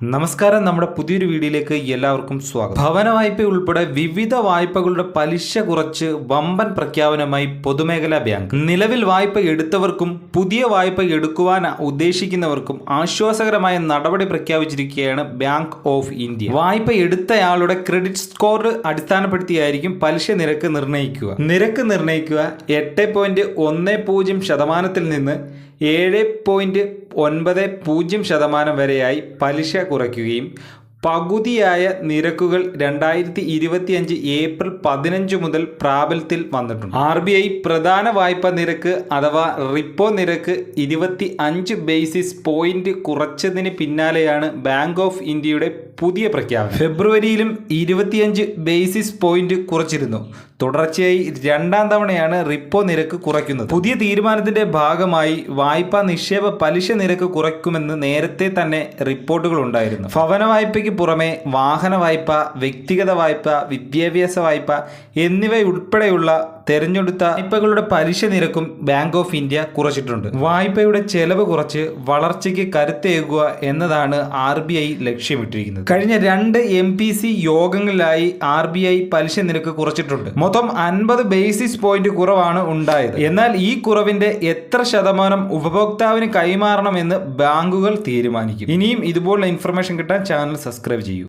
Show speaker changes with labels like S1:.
S1: നമസ്കാരം. നമ്മുടെ പുതിയൊരു വീഡിയോയിലേക്ക് എല്ലാവർക്കും സ്വാഗതം. ഭവന വായ്പ ഉൾപ്പെടെ വിവിധ വായ്പകളുടെ പലിശ കുറച്ച് വമ്പൻ പ്രഖ്യാപനമായി പൊതുമേഖലാ ബാങ്ക്. നിലവിൽ വായ്പ എടുത്തവർക്കും പുതിയ വായ്പ എടുക്കുവാൻ ഉദ്ദേശിക്കുന്നവർക്കും ആശ്വാസകരമായ നടപടി പ്രഖ്യാപിച്ചിരിക്കുകയാണ് ബാങ്ക് ഓഫ് ഇന്ത്യ. വായ്പ എടുത്തയാളുടെ ക്രെഡിറ്റ് സ്കോർ അടിസ്ഥാനപ്പെടുത്തിയായിരിക്കും പലിശ നിരക്ക് നിർണ്ണയിക്കുക. നിരക്ക് നിർണ്ണയിക്കുക 8.10% നിന്ന് 7.90% വരെയായി പലിശ കുറയ്ക്കുകയും പകുതിയായ നിരക്കുകൾ 2025 ഏപ്രിൽ 15 മുതൽ പ്രാബല്യത്തിൽ വന്നിട്ടുണ്ട്. RBI പ്രധാന വായ്പ നിരക്ക് അഥവാ റിപ്പോ നിരക്ക് 25 ബേസിസ് പോയിന്റ് കുറച്ചതിന് പിന്നാലെയാണ് ബാങ്ക് ഓഫ് ഇന്ത്യയുടെ പുതിയ പ്രഖ്യാപനം. ഫെബ്രുവരിയിലും 25 ബേസിസ് പോയിന്റ് കുറച്ചിരുന്നു. തുടർച്ചയായി രണ്ടാം തവണയാണ് റിപ്പോ നിരക്ക് കുറയ്ക്കുന്നത്. പുതിയ തീരുമാനത്തിന്റെ ഭാഗമായി വായ്പാ നിക്ഷേപ പലിശ നിരക്ക് കുറയ്ക്കുമെന്ന് നേരത്തെ തന്നെ റിപ്പോർട്ടുകൾ ഉണ്ടായിരുന്നു. ഭവന വായ്പയ്ക്ക് പുറമെ വാഹന വായ്പ, വ്യക്തിഗത വായ്പ, വിദ്യാഭ്യാസ വായ്പ എന്നിവയുൾപ്പെടെയുള്ള തെരഞ്ഞെടുത്ത വായ്പകളുടെ പലിശ നിരക്കും ബാങ്ക് ഓഫ് ഇന്ത്യ കുറച്ചിട്ടുണ്ട്. വായ്പയുടെ ചെലവ് കുറച്ച് വളർച്ചയ്ക്ക് കരുത്തേകുക എന്നതാണ് RBI ലക്ഷ്യമിട്ടിരിക്കുന്നത്. കഴിഞ്ഞ 2 MPC യോഗങ്ങളിലായി RBI പലിശ നിരക്ക് കുറച്ചിട്ടുണ്ട്. മൊത്തം 50 ബേസിസ് പോയിന്റ് കുറവാണ് ഉണ്ടായത്. എന്നാൽ ഈ കുറവിന്റെ എത്ര ശതമാനം ഉപഭോക്താവിന് കൈമാറണമെന്ന് ബാങ്കുകൾ തീരുമാനിക്കും. ഇനിയും ഇതുപോലുള്ള ഇൻഫർമേഷൻ കിട്ടാൻ ചാനൽ സബ്സ്ക്രൈബ് ചെയ്യൂ.